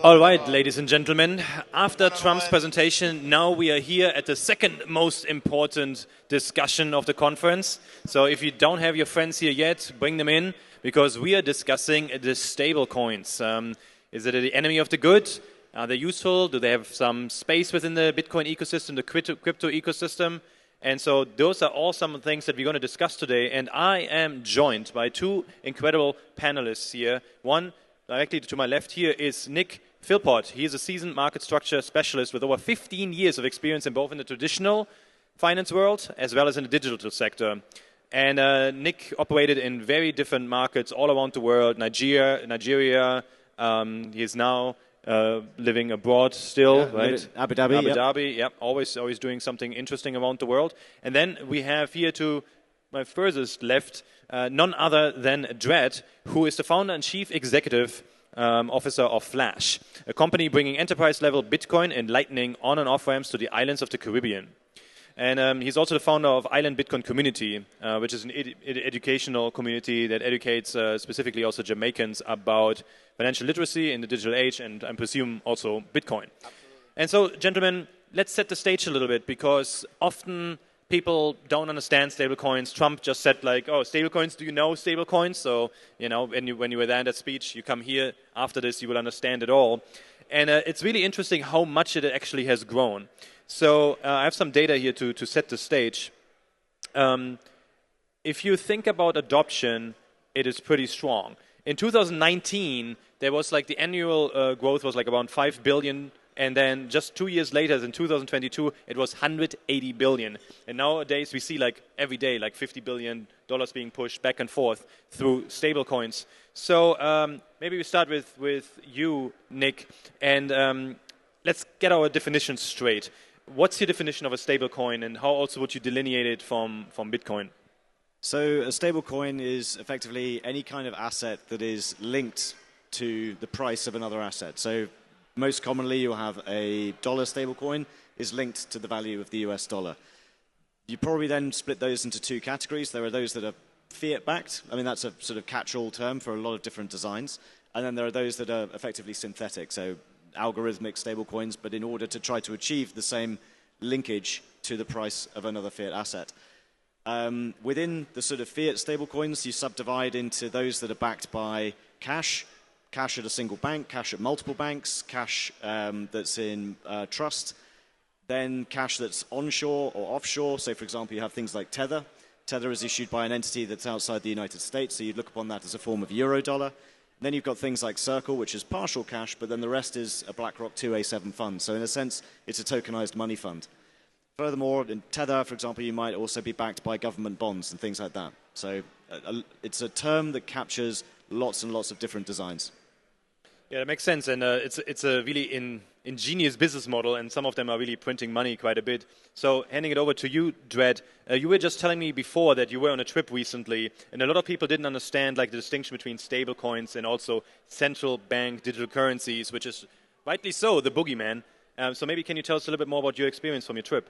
All right, ladies and gentlemen, after Trump's presentation, now we are here at the second most important discussion of the conference. So if you don't have your friends here yet, bring them in, because we are discussing the stablecoins. Is it the enemy of the good? Are they useful? Do they have some space within the Bitcoin ecosystem, the crypto ecosystem? And so those are all some things that we're going to discuss today. And I am joined by two incredible panelists here. One, directly to my left here, is Nick Philpott. He is a seasoned market structure specialist with over 15 years of experience in both in the traditional finance world as well as in the digital sector. And Nick operated in very different markets all around the world. Nigeria. He is now living abroad still, right? Abu Dhabi. Abu Dhabi, yep. Always doing something interesting around the world. And then we have here to my furthest left, none other than Dred, who is the founder and chief executive officer of Flash, a company bringing enterprise-level Bitcoin and Lightning on and off ramps to the islands of the Caribbean. And he's also the founder of Island Bitcoin Community, which is an educational community that educates specifically also Jamaicans about financial literacy in the digital age and I presume also Bitcoin. Absolutely. And so, gentlemen, let's set the stage a little bit, because often people don't understand stablecoins. Trump just said, like, oh, stablecoins, do you know stablecoins? So, you know, when you were there in that speech, you come here after this, you will understand it all. And it's really interesting how much it actually has grown. So I have some data here to set the stage. If you think about adoption, it is pretty strong. In 2019, there was like the annual growth was like around 5 billion. And then just 2 years later, in 2022, it was 180 billion. And nowadays, we see like every day, like $50 billion being pushed back and forth through stablecoins. So maybe we start with you, Nick, and let's get our definitions straight. What's your definition of a stablecoin, and how also would you delineate it from Bitcoin? So a stablecoin is effectively any kind of asset that is linked to the price of another asset. So most commonly, you'll have a dollar stablecoin is linked to the value of the US dollar. You probably then split those into two categories. There are those that are fiat-backed. I mean, that's a sort of catch-all term for a lot of different designs. And then there are those that are effectively synthetic, so algorithmic stablecoins, but in order to try to achieve the same linkage to the price of another fiat asset. Within the sort of fiat stablecoins, you subdivide into those that are backed by cash at a single bank, cash at multiple banks, cash that's in trust, then cash that's onshore or offshore. So, for example, you have things like Tether. Tether is issued by an entity that's outside the United States, so you'd look upon that as a form of Eurodollar. Then you've got things like Circle, which is partial cash, but then the rest is a BlackRock 2A7 fund. So in a sense, it's a tokenized money fund. Furthermore, in Tether, for example, you might also be backed by government bonds and things like that. So it's a term that captures lots and lots of different designs. Yeah, that makes sense, and it's a really ingenious business model, and some of them are really printing money quite a bit. So handing it over to you, Dred, you were just telling me before that you were on a trip recently, and a lot of people didn't understand like the distinction between stable coins and also central bank digital currencies, which is rightly so the boogeyman. So maybe can you tell us a little bit more about your experience from your trip?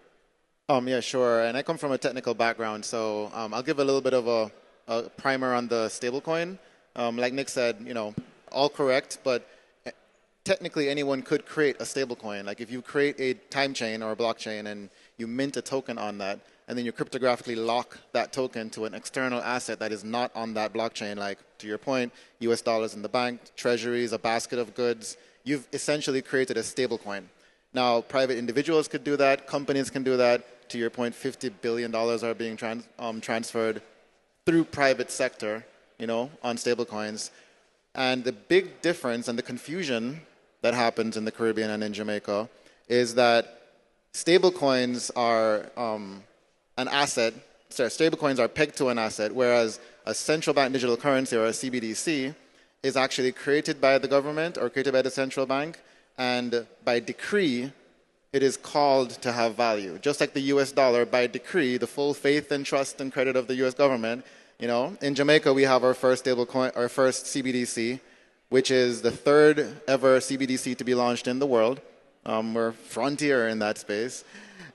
Yeah, sure. And I come from a technical background, so I'll give a little bit of a primer on the stablecoin. Like Nick said, you know, all correct, but technically anyone could create a stablecoin. Like if you create a time chain or a blockchain and you mint a token on that, and then you cryptographically lock that token to an external asset that is not on that blockchain, like to your point, US dollars in the bank, treasuries, a basket of goods, you've essentially created a stablecoin. Now, private individuals could do that, companies can do that. To your point, $50 billion are being transferred through private sector, you know, on stablecoins. And the big difference and the confusion that happens in the Caribbean and in Jamaica is that stablecoins are an asset. Sorry, stablecoins are pegged to an asset, whereas a central bank digital currency or a CBDC is actually created by the government or created by the central bank, and by decree, it is called to have value. Just like the US dollar, by decree, the full faith and trust and credit of the US government. You know, in Jamaica, we have our first stablecoin, our first CBDC, which is the third ever CBDC to be launched in the world. We're frontier in that space.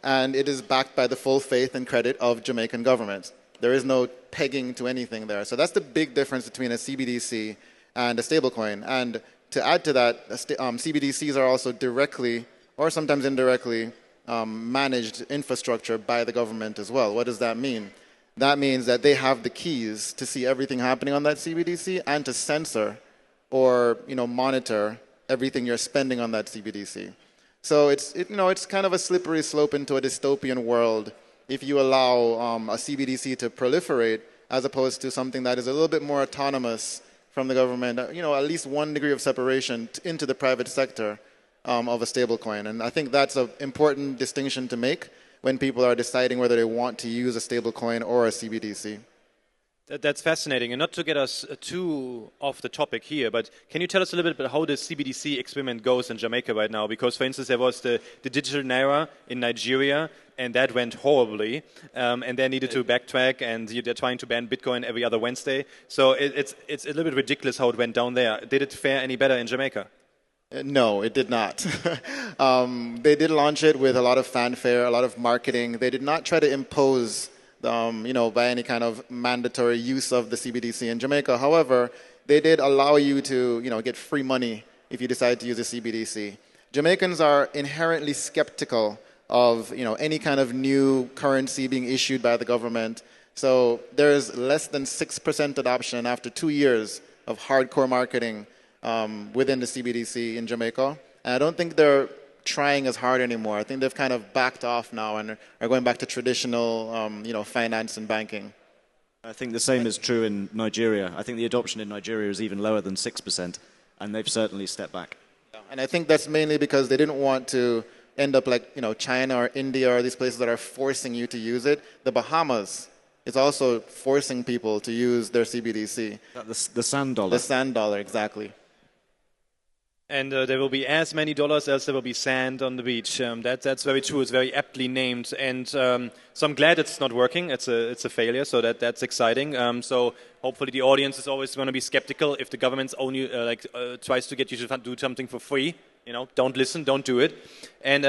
And it is backed by the full faith and credit of Jamaican government. There is no pegging to anything there. So that's the big difference between a CBDC and a stablecoin. And to add to that, CBDCs are also directly or sometimes indirectly managed infrastructure by the government as well. What does that mean? That means that they have the keys to see everything happening on that CBDC and to censor or monitor everything you're spending on that CBDC. So it's kind of a slippery slope into a dystopian world if you allow a CBDC to proliferate as opposed to something that is a little bit more autonomous from the government, at least one degree of separation into the private sector of a stablecoin. And I think that's an important distinction to make when people are deciding whether they want to use a stablecoin or a CBDC. That's fascinating. And not to get us too off the topic here, but can you tell us a little bit about how the CBDC experiment goes in Jamaica right now? Because, for instance, there was the digital naira in Nigeria, and that went horribly. And they needed to backtrack, and they're trying to ban Bitcoin every other Wednesday. So it's a little bit ridiculous how it went down there. Did it fare any better in Jamaica? No, it did not. They did launch it with a lot of fanfare, a lot of marketing. They did not try to impose by any kind of mandatory use of the CBDC in Jamaica. However, they did allow you to, get free money if you decide to use a CBDC. Jamaicans are inherently skeptical of, any kind of new currency being issued by the government. So there's less than 6% adoption after 2 years of hardcore marketing within the CBDC in Jamaica. And I don't think they're trying as hard anymore. I think they've kind of backed off now and are going back to traditional, finance and banking. I think the same is true in Nigeria. I think the adoption in Nigeria is even lower than 6%, and they've certainly stepped back. And I think that's mainly because they didn't want to end up like, China or India or these places that are forcing you to use it. The Bahamas is also forcing people to use their CBDC. The sand dollar. The sand dollar, exactly. And there will be as many dollars as there will be sand on the beach. That's very true. It's very aptly named. And so I'm glad it's not working. It's a failure, so that's exciting. So hopefully the audience is always going to be skeptical if the government's only tries to get you to do something for free. Don't listen, don't do it. And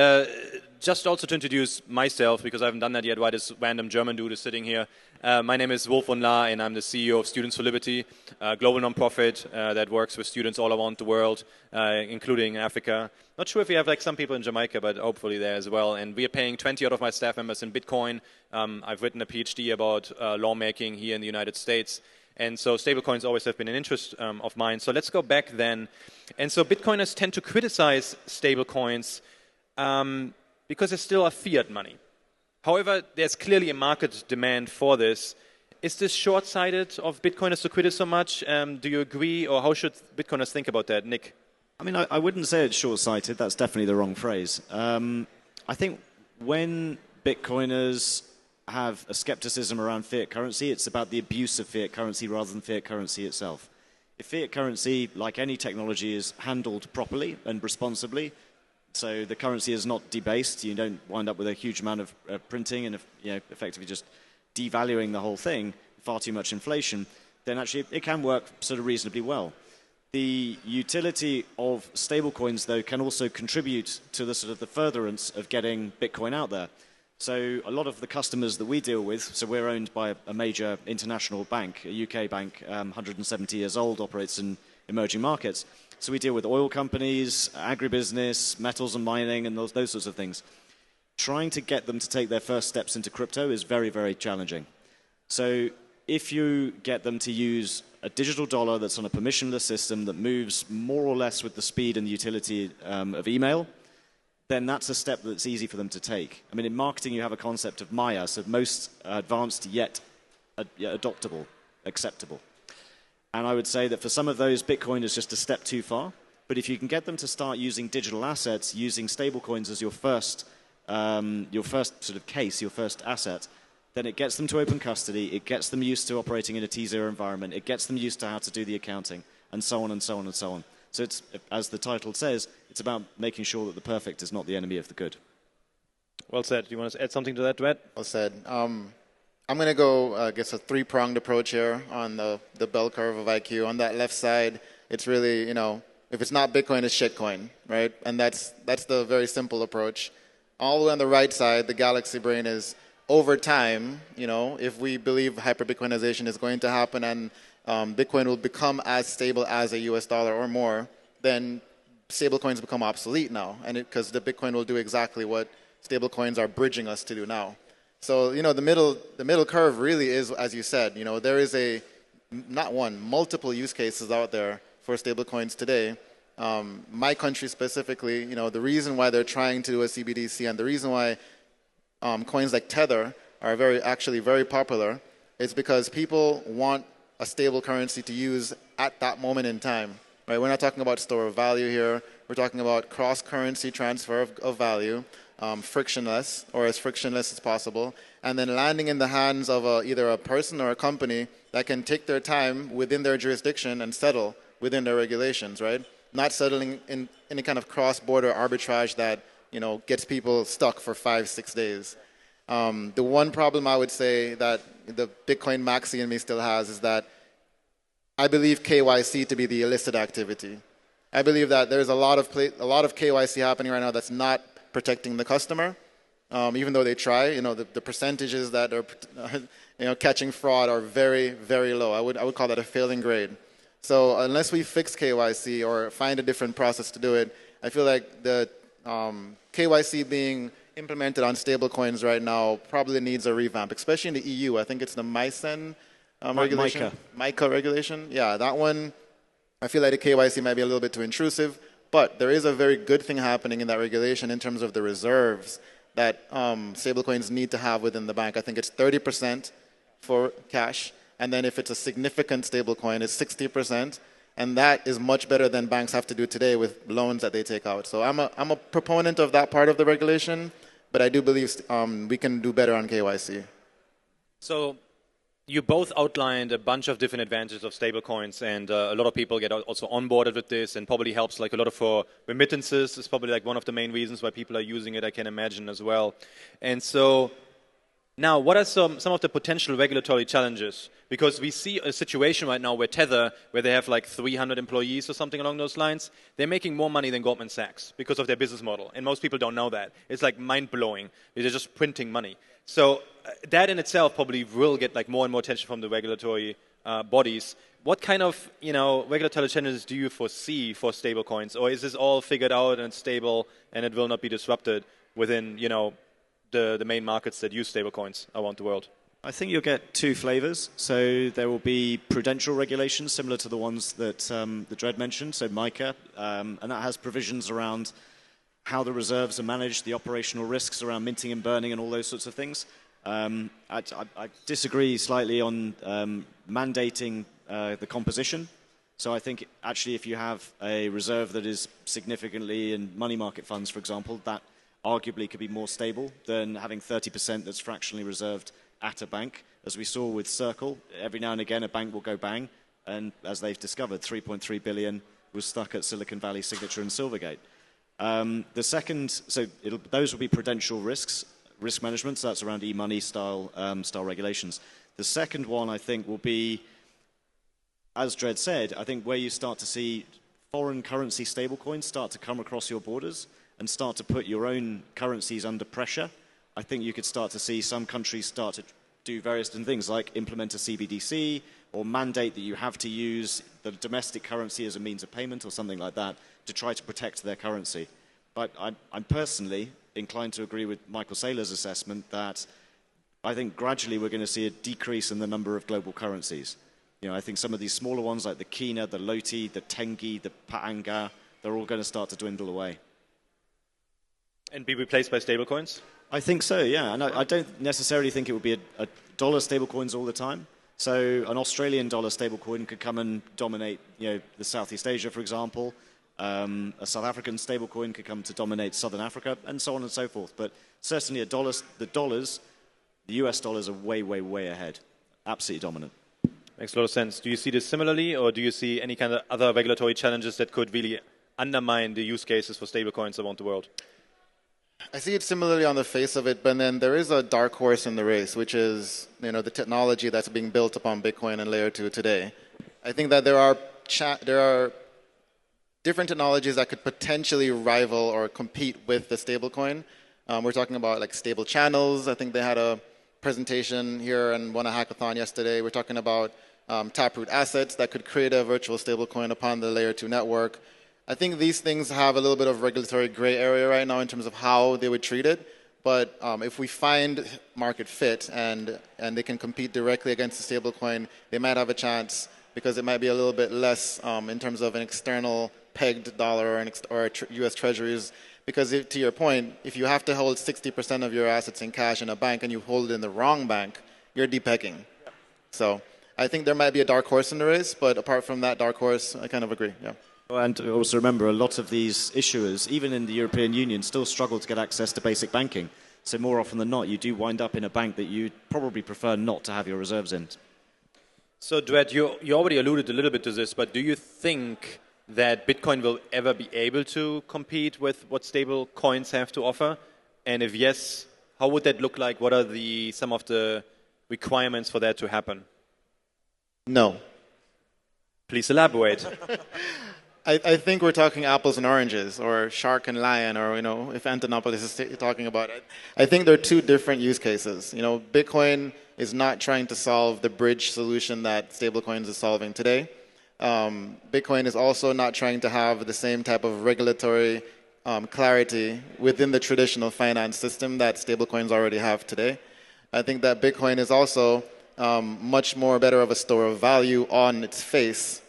just also to introduce myself, because I haven't done that yet, why this random German dude is sitting here. My name is Wolf von Laer, and I'm the CEO of Students for Liberty, a global nonprofit that works with students all around the world, including Africa. Not sure if we have some people in Jamaica, but hopefully there as well. And we are paying 20 out of my staff members in Bitcoin. I've written a PhD about lawmaking here in the United States. And so stablecoins always have been an interest of mine. So let's go back then. And so Bitcoiners tend to criticize stablecoins because they still are fiat money. However, there's clearly a market demand for this. Is this short-sighted of Bitcoiners to criticize so much? Do you agree, or how should Bitcoiners think about that? Nick? I mean, I wouldn't say it's short-sighted. That's definitely the wrong phrase. I think when Bitcoiners have a skepticism around fiat currency, it's about the abuse of fiat currency rather than fiat currency itself. If fiat currency, like any technology, is handled properly and responsibly, so the currency is not debased, you don't wind up with a huge amount of printing and effectively just devaluing the whole thing, far too much inflation, then actually it can work sort of reasonably well. The utility of stablecoins, though, can also contribute to the sort of the furtherance of getting Bitcoin out there. So a lot of the customers that we deal with, so we're owned by a major international bank, a UK bank, 170 years old, operates in emerging markets. So we deal with oil companies, agribusiness, metals and mining, and those sorts of things. Trying to get them to take their first steps into crypto is very, very challenging. So if you get them to use a digital dollar that's on a permissionless system that moves more or less with the speed and the utility of email, then that's a step that's easy for them to take. I mean, in marketing, you have a concept of Maya, so most advanced yet adoptable, acceptable. And I would say that for some of those, Bitcoin is just a step too far. But if you can get them to start using digital assets, using stablecoins as your first sort of case, your first asset, then it gets them to open custody, it gets them used to operating in a T0 environment, it gets them used to how to do the accounting, and so on and so on and so on. So it's, as the title says, it's about making sure that the perfect is not the enemy of the good. Well said. Do you want to add something to that, Brett? Well said. I'm going to go, I guess, a three-pronged approach here on the bell curve of IQ. On that left side, it's really, if it's not Bitcoin, it's shitcoin, right? And that's the very simple approach. All the way on the right side, the galaxy brain is over time, if we believe hyper-Bitcoinization is going to happen and Bitcoin will become as stable as a US dollar or more, then stablecoins become obsolete now, and because the Bitcoin will do exactly what stablecoins are bridging us to do now. So the middle curve really is, as you said, there is not one, multiple use cases out there for stablecoins today. My country specifically, the reason why they're trying to do a CBDC and the reason why coins like Tether are actually very popular is because people want a stable currency to use at that moment in time. Right? We're not talking about store of value here. We're talking about cross-currency transfer of value, frictionless, or as frictionless as possible, and then landing in the hands of either a person or a company that can take their time within their jurisdiction and settle within their regulations, right? Not settling in any kind of cross-border arbitrage that gets people stuck for 5-6 days. The one problem I would say that the Bitcoin maxi in me still has is that I believe KYC to be the illicit activity. I believe that there's a lot of KYC happening right now that's not protecting the customer, even though they try. The percentages that are catching fraud are very, very low. I would call that a failing grade. So unless we fix KYC or find a different process to do it, I feel like the KYC being implemented on stablecoins right now probably needs a revamp, especially in the EU. I think it's the MiCEN regulation. MiCA regulation. Yeah, that one, I feel like the KYC might be a little bit too intrusive, but there is a very good thing happening in that regulation in terms of the reserves that stablecoins need to have within the bank. I think it's 30% for cash, and then if it's a significant stablecoin, it's 60%, and that is much better than banks have to do today with loans that they take out. So I'm a proponent of that part of the regulation, but I do believe we can do better on KYC. So you both outlined a bunch of different advantages of stablecoins, and a lot of people get also onboarded with this, and probably helps like a lot of for remittances. Is probably like one of the main reasons why people are using it, I can imagine as well. And so now, what are some of the potential regulatory challenges? Because we see a situation right now where Tether, where they have like 300 employees or something along those lines, they're making more money than Goldman Sachs because of their business model. And most people don't know that. It's like mind-blowing. They're just printing money. So that in itself probably will get like more and more attention from the regulatory bodies. What kind of regulatory challenges do you foresee for stablecoins? Or is this all figured out and stable and it will not be disrupted within the main markets that use stablecoins around the world? I think you'll get two flavors. So there will be prudential regulations similar to the ones that the Dread mentioned, so MiCA, and that has provisions around how the reserves are managed, the operational risks around minting and burning and all those sorts of things. I disagree slightly on mandating the composition. So I think actually if you have a reserve that is significantly in money market funds, for example, that arguably could be more stable than having 30% that's fractionally reserved at a bank. As we saw with Circle, every now and again a bank will go bang, and as they've discovered, 3.3 billion was stuck at Silicon Valley Signature and Silvergate. The second, so those will be prudential risk management, so that's around e-money style regulations. The second one, I think, will be, as Dred said, I think where you start to see foreign currency stablecoins start to come across your borders and start to put your own currencies under pressure. I think you could start to see some countries start to do various different things, like implement a CBDC or mandate that you have to use the domestic currency as a means of payment or something like that to try to protect their currency. But I'm personally inclined to agree with Michael Saylor's assessment that I think gradually we're going to see a decrease in the number of global currencies. I think some of these smaller ones like the Kina, the Loti, the Tengi, the Paanga, they're all going to start to dwindle away. And be replaced by stablecoins? I think so, yeah. And I don't necessarily think it would be a dollar stablecoins all the time. So an Australian dollar stablecoin could come and dominate, the Southeast Asia, for example. A South African stablecoin could come to dominate Southern Africa, and so on and so forth. But certainly the US dollars are way, way, way ahead. Absolutely dominant. Makes a lot of sense. Do you see this similarly, or do you see any kind of other regulatory challenges that could really undermine the use cases for stablecoins around the world? I see it similarly on the face of it, but then there is a dark horse in the race, which is the technology that's being built upon Bitcoin and Layer 2 today. I think that there are different technologies that could potentially rival or compete with the stablecoin. We're talking about like stable channels. I think they had a presentation here and won a hackathon yesterday. We're talking about Taproot assets that could create a virtual stablecoin upon the Layer 2 network. I think these things have a little bit of regulatory gray area right now in terms of how they would treat it. But if we find market fit and they can compete directly against the stablecoin, they might have a chance because it might be a little bit less in terms of an external pegged dollar or U.S. Treasuries. Because to your point, if you have to hold 60% of your assets in cash in a bank and you hold it in the wrong bank, you're depegging. So I think there might be a dark horse in the race, but apart from that dark horse, I kind of agree. Yeah. And also remember, a lot of these issuers, even in the European Union, still struggle to get access to basic banking. So more often than not, you do wind up in a bank that you probably prefer not to have your reserves in. So, Dred, you already alluded a little bit to this, but do you think that Bitcoin will ever be able to compete with what stable coins have to offer? And if yes, how would that look like? What are some of the requirements for that to happen? No. Please elaborate. I think we're talking apples and oranges, or shark and lion, or if Antonopoulos is talking about it. I think they're two different use cases. Bitcoin is not trying to solve the bridge solution that stablecoins is solving today. Bitcoin is also not trying to have the same type of regulatory clarity within the traditional finance system that stablecoins already have today. I think that Bitcoin is also much more better of a store of value on its face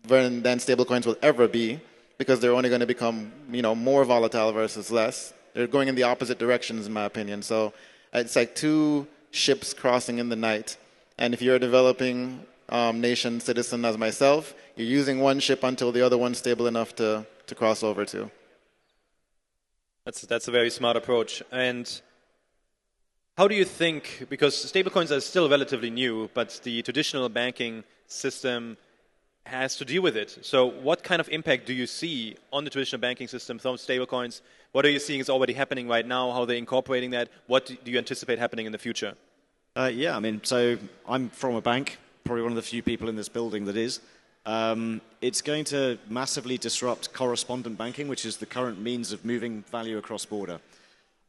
than stablecoins will ever be, because they're only going to become more volatile versus less. They're going in the opposite directions, in my opinion. So it's like two ships crossing in the night. And if you're a developing nation citizen as myself, you're using one ship until the other one's stable enough to cross over to. That's a very smart approach. And how do you think, because stablecoins are still relatively new, but the traditional banking system has to deal with it. So what kind of impact do you see on the traditional banking system from stablecoins? What are you seeing is already happening right now? How are they incorporating that? What do you anticipate happening in the future? Yeah, I mean, so I'm from a bank, probably one of the few people in this building that is. It's going to massively disrupt correspondent banking, which is the current means of moving value across border.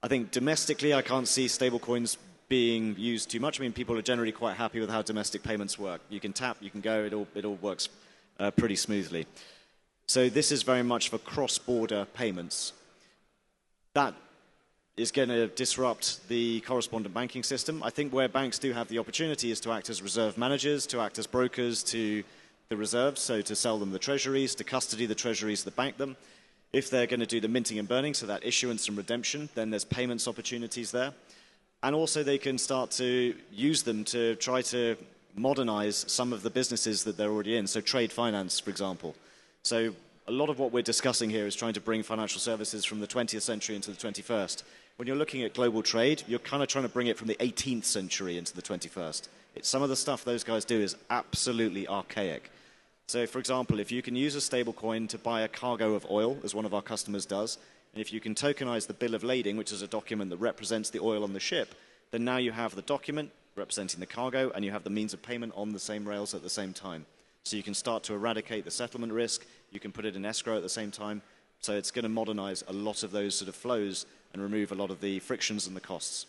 I think domestically, I can't see stablecoins being used too much. I mean, people are generally quite happy with how domestic payments work. You can tap, you can go, it all works pretty smoothly. So this is very much for cross-border payments. That is going to disrupt the correspondent banking system. I think where banks do have the opportunity is to act as reserve managers, to act as brokers to the reserves, so to sell them the treasuries, to custody the treasuries that bank them. If they're going to do the minting and burning, so that issuance and redemption, then there's payments opportunities there. And also they can start to use them to try to modernize some of the businesses that they're already in, so trade finance, for example. So a lot of what we're discussing here is trying to bring financial services from the 20th century into the 21st. When you're looking at global trade, you're kind of trying to bring it from the 18th century into the 21st. Some of the stuff those guys do is absolutely archaic. So, for example, if you can use a stable coin to buy a cargo of oil, as one of our customers does, and if you can tokenize the bill of lading, which is a document that represents the oil on the ship, then now you have the document representing the cargo, and you have the means of payment on the same rails at the same time. So you can start to eradicate the settlement risk, you can put it in escrow at the same time, so it's going to modernize a lot of those sort of flows and remove a lot of the frictions and the costs.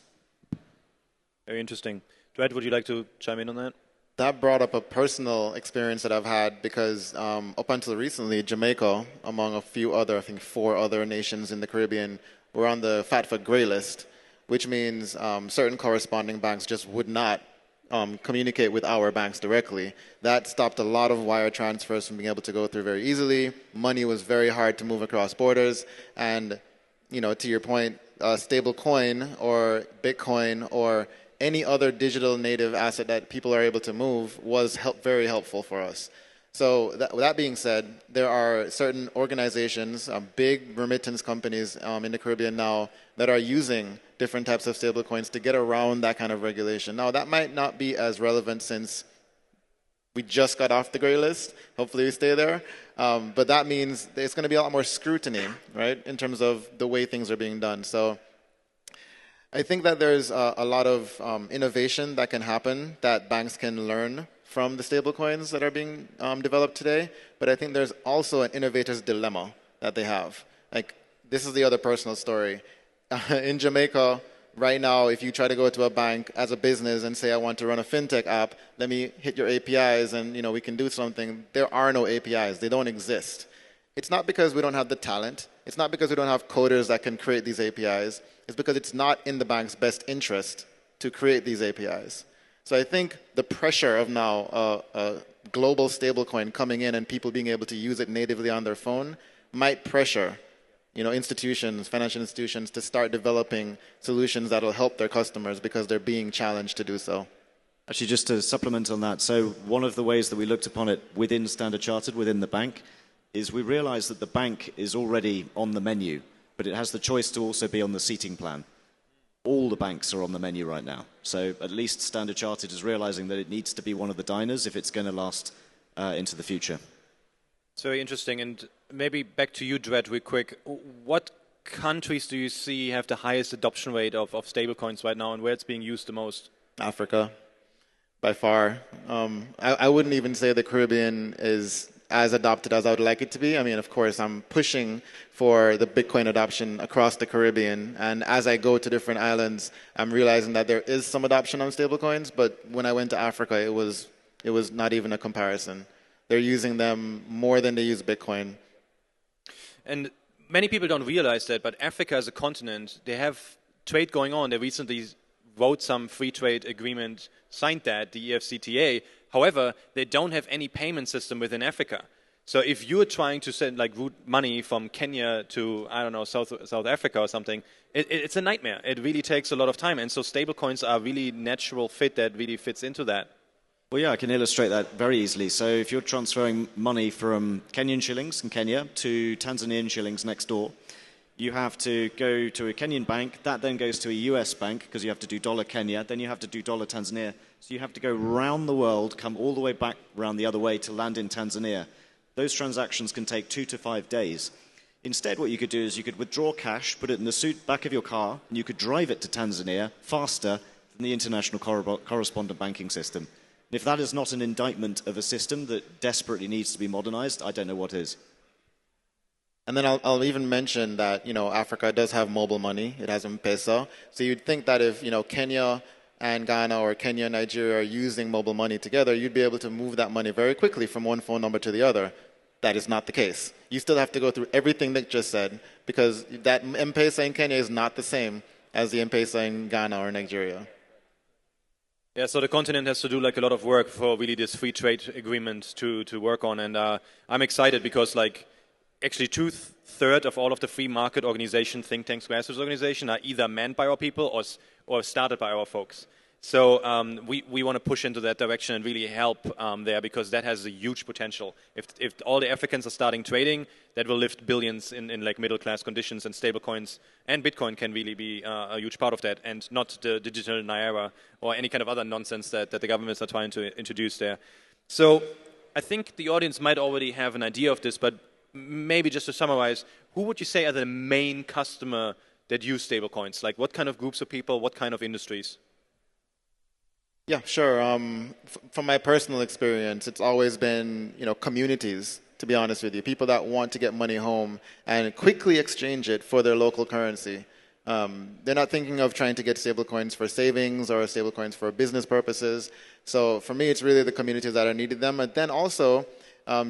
Very interesting. Dred, would you like to chime in on that? That brought up a personal experience that I've had because up until recently, Jamaica, among a few other, I think 4 other nations in the Caribbean, were on the FATFA grey list, which means certain corresponding banks just would not communicate with our banks directly. That stopped a lot of wire transfers from being able to go through very easily. Money was very hard to move across borders. And, to your point, stable coin or Bitcoin or any other digital native asset that people are able to move was very helpful for us. So that being said, there are certain organizations, big remittance companies in the Caribbean now that are using different types of stablecoins to get around that kind of regulation. Now, that might not be as relevant since we just got off the gray list. Hopefully we stay there. But that means there's going to be a lot more scrutiny, right, in terms of the way things are being done. So I think that there's a lot of innovation that can happen that banks can learn from the stablecoins that are being developed today. But I think there's also an innovator's dilemma that they have. Like, this is the other personal story. In Jamaica, right now, if you try to go to a bank as a business and say, I want to run a fintech app, let me hit your APIs and we can do something. There are no APIs. They don't exist. It's not because we don't have the talent. It's not because we don't have coders that can create these APIs. It's because it's not in the bank's best interest to create these APIs. So I think the pressure of now a global stablecoin coming in and people being able to use it natively on their phone might pressure, institutions, financial institutions, to start developing solutions that will help their customers because they're being challenged to do so. Actually, just to supplement on that, so one of the ways that we looked upon it within Standard Chartered, within the bank, is we realized that the bank is already on the menu, but it has the choice to also be on the seating plan. All the banks are on the menu right now. So at least Standard Chartered is realizing that it needs to be one of the diners if it's going to last into the future. It's very interesting. And maybe back to you, Dred, real quick. What countries do you see have the highest adoption rate of stablecoins right now, and where it's being used the most? Africa, by far. I wouldn't even say the Caribbean is as adopted as I would like it to be. I mean, of course, I'm pushing for the Bitcoin adoption across the Caribbean. And as I go to different islands, I'm realizing that there is some adoption on stablecoins. But when I went to Africa, it was not even a comparison. They're using them more than they use Bitcoin. And many people don't realize that, but Africa as a continent, they have trade going on. They recently wrote some free trade agreement, signed that, the EFCTA. However, they don't have any payment system within Africa. So if you're trying to send route money from Kenya to, I don't know, South Africa or something, it's a nightmare. It really takes a lot of time. And so stablecoins are really natural fit that really fits into that. Well, yeah, I can illustrate that very easily. So if you're transferring money from Kenyan shillings in Kenya to Tanzanian shillings next door, you have to go to a Kenyan bank. That then goes to a US bank because you have to do dollar Kenya. Then you have to do dollar Tanzania. So you have to go round the world, come all the way back round the other way to land in Tanzania. Those transactions can take 2 to 5 days. Instead, what you could do is you could withdraw cash, put it in the back of your car, and you could drive it to Tanzania faster than the international correspondent banking system. And if that is not an indictment of a system that desperately needs to be modernized, I don't know what is. And then I'll even mention that, Africa does have mobile money. It has M-Pesa. So you'd think that if, Kenya and Ghana or Kenya and Nigeria are using mobile money together, you'd be able to move that money very quickly from one phone number to the other. That is not the case. You still have to go through everything Nick just said because that M-Pesa in Kenya is not the same as the M-Pesa in Ghana or Nigeria. Yeah, so the continent has to do a lot of work for really this free trade agreement to work on. And I'm excited because actually 2/3 of all of the free market organization, think tanks, grassroots organization are either manned by our people or started by our folks. So we want to push into that direction and really help there because that has a huge potential. If all the Africans are starting trading, that will lift billions in middle class conditions, and stablecoins and Bitcoin can really be a huge part of that, and not the digital naira or any kind of other nonsense that the governments are trying to introduce there. So I think the audience might already have an idea of this, but maybe just to summarize, who would you say are the main customer that use stablecoins? What kind of groups of people, what kind of industries? Yeah, sure. From my personal experience, it's always been, communities, to be honest with you, people that want to get money home and quickly exchange it for their local currency. They're not thinking of trying to get stablecoins for savings or stablecoins for business purposes. So for me, it's really the communities that are needing them. And then also,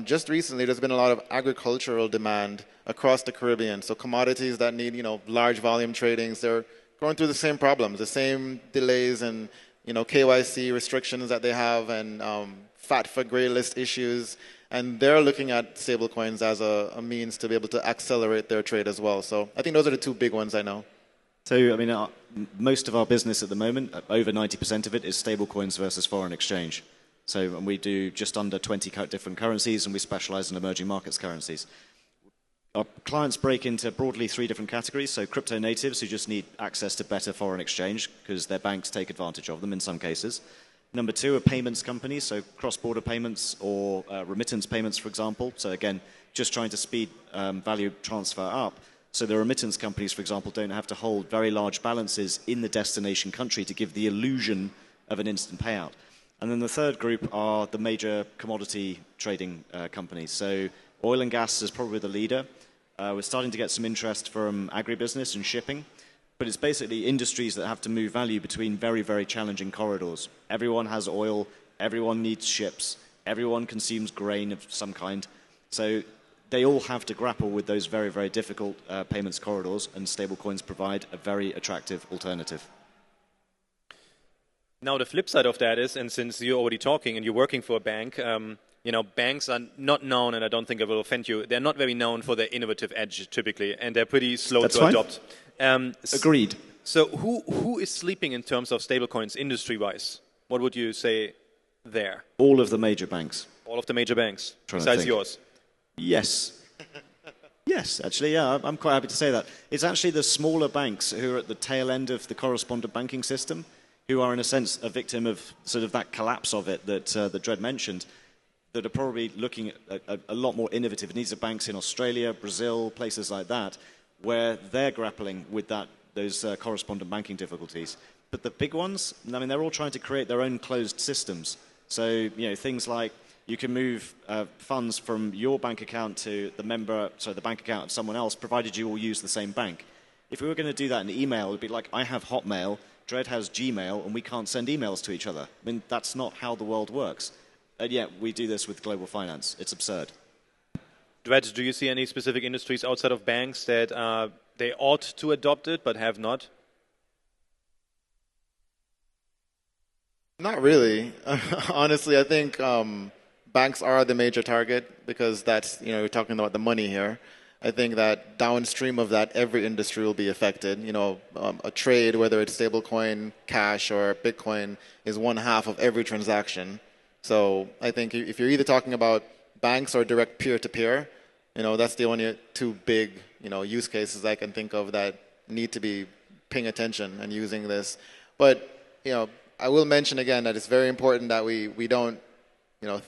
just recently, there's been a lot of agricultural demand across the Caribbean. So commodities that need, large volume tradings, they're going through the same problems, the same delays and KYC restrictions that they have and FATFA gray list issues. And they're looking at stablecoins as a means to be able to accelerate their trade as well. So I think those are the two big ones I know. So, most of our business at the moment, over 90% of it is stablecoins versus foreign exchange. So and we do just under 20 different currencies, and we specialize in emerging markets currencies. Our clients break into broadly 3 different categories. So crypto natives who just need access to better foreign exchange because their banks take advantage of them in some cases. Number 2 are payments companies, so cross-border payments or remittance payments, for example. So again, just trying to speed value transfer up. So the remittance companies, for example, don't have to hold very large balances in the destination country to give the illusion of an instant payout. And then the third group are the major commodity trading companies. So oil and gas is probably the leader. We're starting to get some interest from agribusiness and shipping, but it's basically industries that have to move value between very, very challenging corridors. Everyone has oil, everyone needs ships, everyone consumes grain of some kind. So they all have to grapple with those very, very difficult payments corridors, and stablecoins provide a very attractive alternative. Now, the flip side of that is, and since you're already talking and you're working for a bank, banks are not known, and I don't think I will offend you, they're not very known for their innovative edge typically, and they're pretty slow to adopt. Agreed. So who is sleeping in terms of stablecoins industry-wise? What would you say there? All of the major banks. All of the major banks, besides yours? Yes. Yes, actually, yeah, I'm quite happy to say that. It's actually the smaller banks who are at the tail end of the correspondent banking system who are, in a sense, a victim of sort of that collapse of it that Dred mentioned, that are probably looking at a lot more innovative needs of banks in Australia, Brazil, places like that, where they're grappling with those correspondent banking difficulties. But the big ones, I mean, they're all trying to create their own closed systems. So, things like you can move funds from your bank account to the bank account of someone else, provided you all use the same bank. If we were going to do that in email, it would be like, I have Hotmail, Dred has Gmail, and we can't send emails to each other. I mean, that's not how the world works. And yet, we do this with global finance. It's absurd. Dred, do you see any specific industries outside of banks that they ought to adopt it but have not? Not really. Honestly, I think banks are the major target because that's, we're talking about the money here. I think that downstream of that, every industry will be affected. A trade, whether it's stablecoin, cash, or Bitcoin, is 1/2 of every transaction. So I think if you're either talking about banks or direct peer-to-peer, that's the only two big, use cases I can think of that need to be paying attention and using this. But, I will mention again that it's very important that we don't,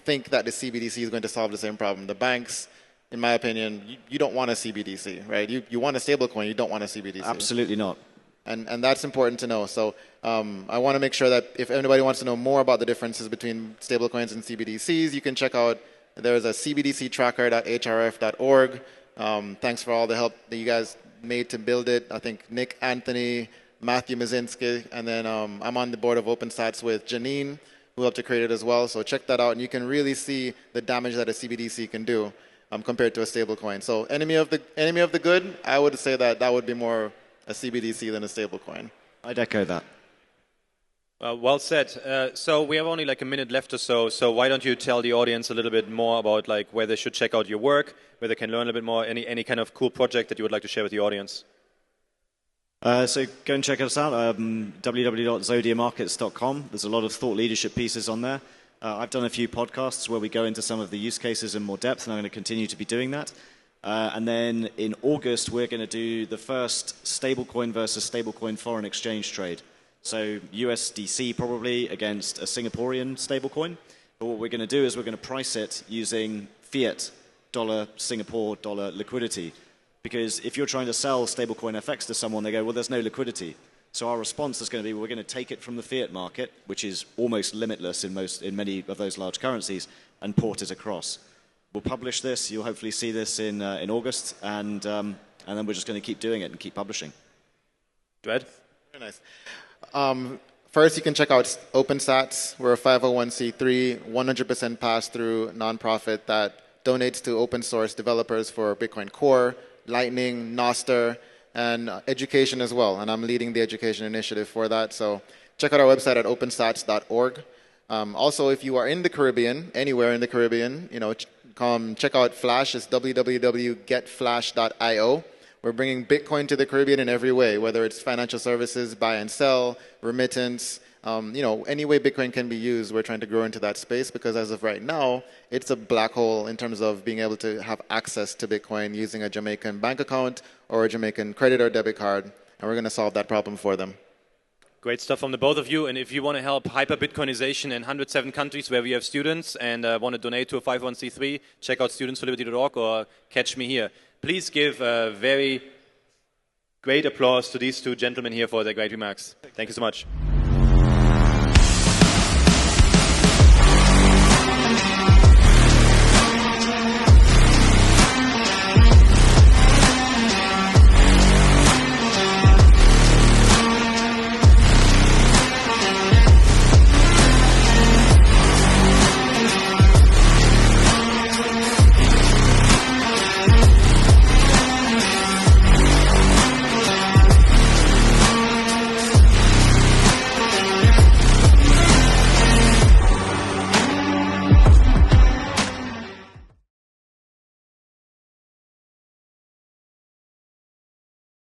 think that the CBDC is going to solve the same problem. The banks, in my opinion, you don't want a CBDC, right? You want a stablecoin, you don't want a CBDC. Absolutely not. And that's important to know. So I want to make sure that if anybody wants to know more about the differences between stablecoins and CBDCs, you can check out, there's a cbdctracker.hrf.org. Thanks for all the help that you guys made to build it. I think Nick, Anthony, Matthew Mazinski, and then I'm on the board of OpenSats with Janine, who helped to create it as well. So check that out, and you can really see the damage that a CBDC can do compared to a stablecoin. So enemy of the good, I would say that would be more a CBDC than a stablecoin. I'd echo that. Well said. So we have only like a minute left or so. So why don't you tell the audience a little bit more about like where they should check out your work, where they can learn a little bit more, any kind of cool project that you would like to share with the audience? So go and check us out, www.zodiamarkets.com. There's a lot of thought leadership pieces on there. I've done a few podcasts where we go into some of the use cases in more depth, and I'm going to continue to be doing that. And then in August, we're going to do the first stablecoin versus stablecoin foreign exchange trade. So USDC probably against a Singaporean stablecoin. But what we're going to do is we're going to price it using fiat dollar, Singapore dollar liquidity. Because if you're trying to sell stablecoin FX to someone, they go, well, there's no liquidity. So our response is going to be, we're going to take it from the fiat market, which is almost limitless in many of those large currencies, and port it across. We'll publish this. You'll hopefully see this in August, and then we're just going to keep doing it and keep publishing. Dred? Very nice. First, you can check out OpenSats. We're a 501c3, 100% pass-through nonprofit that donates to open source developers for Bitcoin Core, Lightning, Nostr, and education as well. And I'm leading the education initiative for that. So check out our website at opensats.org. Also, if you are in the Caribbean, anywhere in the Caribbean, come check out Flash. It's www.getflash.io. We're bringing Bitcoin to the Caribbean in every way, whether it's financial services, buy and sell, remittance, any way Bitcoin can be used, we're trying to grow into that space because as of right now, it's a black hole in terms of being able to have access to Bitcoin using a Jamaican bank account or a Jamaican credit or debit card, and we're going to solve that problem for them. Great stuff from the both of you, and if you want to help hyper-Bitcoinization in 107 countries where we have students and want to donate to a 501c3, check out studentsforliberty.org or catch me here. Please give a very great applause to these two gentlemen here for their great remarks. Thank you so much.